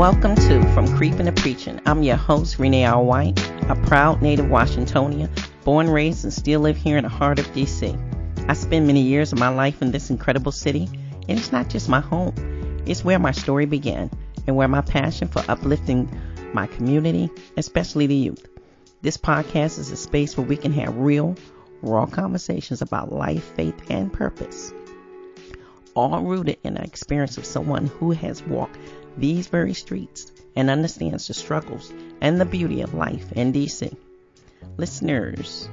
Welcome to From Creeping to Preaching. I'm your host, Renee R. White, a proud native Washingtonian, born, raised, and still live here in the heart of D.C. I spent many years of my life in this incredible city, and it's not just my home. It's where my story began and where my passion for uplifting my community, especially the youth. This podcast is a space where we can have real, raw conversations about life, faith, and purpose, all rooted in the experience of someone who has walked these very streets and understands the struggles and the beauty of life in DC. Listeners,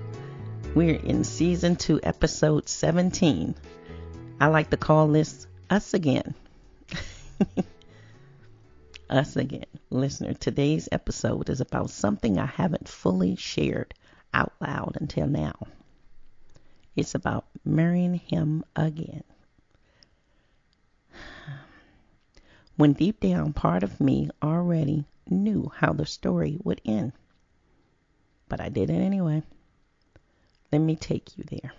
we're in season 2, episode 17. I like to call this Us Again. Us Again. Listener, today's episode is about something I haven't fully shared out loud until now. It's about marrying him again. When deep down, part of me already knew how the story would end. But I did it anyway. Let me take you there.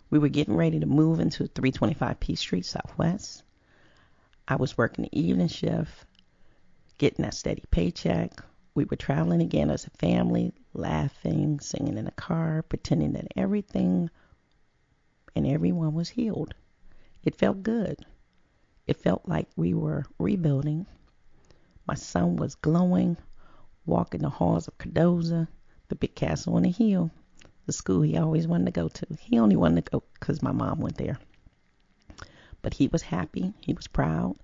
We were getting ready to move into 325 Peace Street Southwest. I was working the evening shift, getting that steady paycheck. We were traveling again as a family, laughing, singing in the car, pretending that everything and everyone was healed. It felt good. It felt like we were rebuilding. My son was glowing, walking the halls of Cardozo, the big castle on the hill, the school he always wanted to go to. He only wanted to go because my mom went there. But he was happy. He was proud.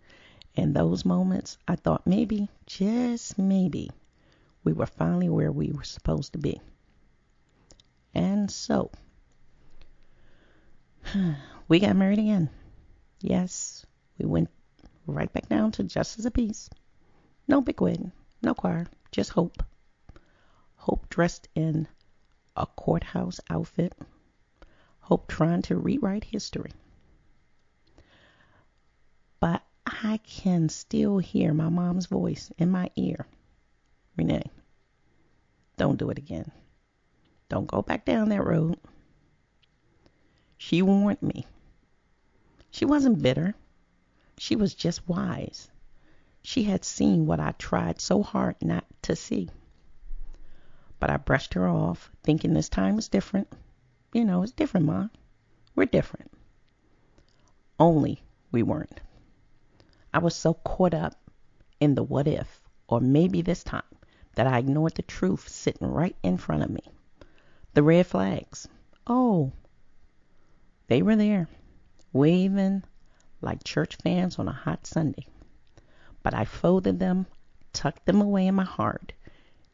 And those moments, I thought maybe, just maybe, we were finally where we were supposed to be. And so, we got married again. Yes. We went right back down to Justice of Peace. No big wedding, no choir, just Hope. Hope dressed in a courthouse outfit. Hope trying to rewrite history. But I can still hear my mom's voice in my ear. Renee, don't do it again. Don't go back down that road. She warned me. She wasn't bitter. She was just wise. She had seen what I tried so hard not to see. But I brushed her off, thinking this time is different. You know, it's different, Ma. We're different. Only we weren't. I was so caught up in the what if, or maybe this time, that I ignored the truth sitting right in front of me. The red flags. Oh, they were there, waving like church fans on a hot Sunday. But I folded them, tucked them away in my heart,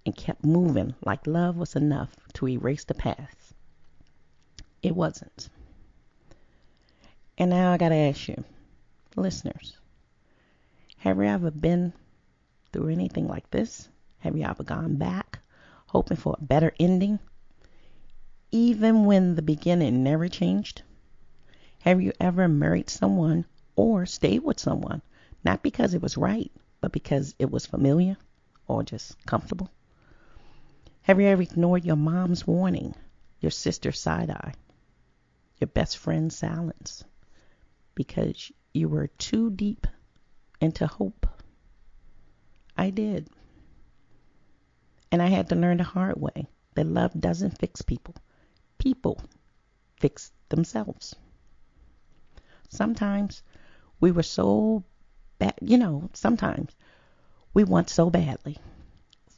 and kept moving like love was enough to erase the past. It wasn't. And now I gotta ask you, listeners, have you ever been through anything like this? Have you ever gone back, hoping for a better ending, even when the beginning never changed? Have you ever married someone or stayed with someone, not because it was right, but because it was familiar or just comfortable? Have you ever ignored your mom's warning, your sister's side eye, your best friend's silence, because you were too deep into hope? I did. And I had to learn the hard way that love doesn't fix people. People fix themselves. Sometimes we were so bad, sometimes we want so badly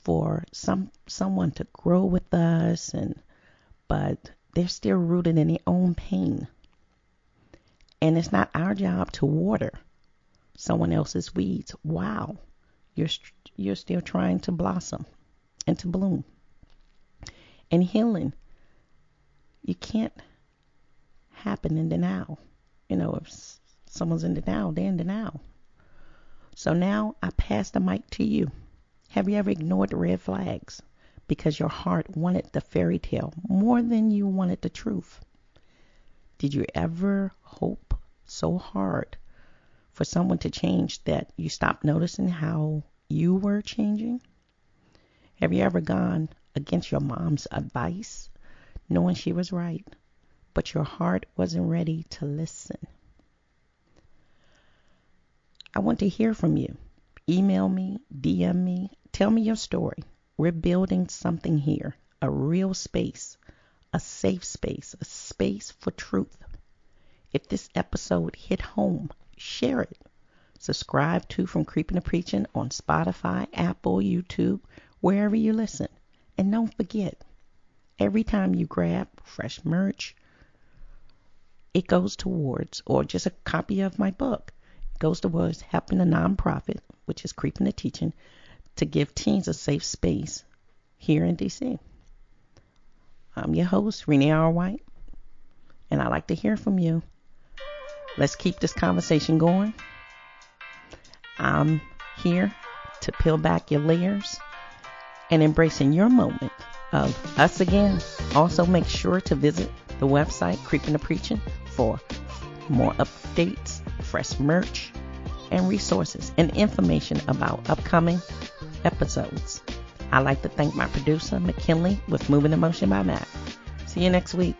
for someone to grow with us, but they're still rooted in their own pain. And it's not our job to water someone else's weeds. Wow, you're still trying to blossom and to bloom. And healing, you can't happen in denial. If someone's in denial, they're in denial. So now I pass the mic to you. Have you ever ignored the red flags because your heart wanted the fairy tale more than you wanted the truth? Did you ever hope so hard for someone to change that you stopped noticing how you were changing? Have you ever gone against your mom's advice, knowing she was right, but your heart wasn't ready to listen? I want to hear from you. Email me, DM me, tell me your story. We're building something here, a real space, a safe space, a space for truth. If this episode hit home, share it. Subscribe to From Creeping to Preaching on Spotify, Apple, YouTube, wherever you listen. And don't forget, every time you grab fresh merch, it goes towards, or just a copy of my book, it goes towards helping a nonprofit, which is Creeping to Teaching, to give teens a safe space here in D.C. I'm your host, Renee R. White, and I'd like to hear from you. Let's keep this conversation going. I'm here to peel back your layers and embracing your moment of us again. Also, make sure to visit the website, Creeping to Preaching, for more updates, fresh merch, and resources and information about upcoming episodes. I'd like to thank my producer, McKinley, with Moving Emotion by Matt. See you next week.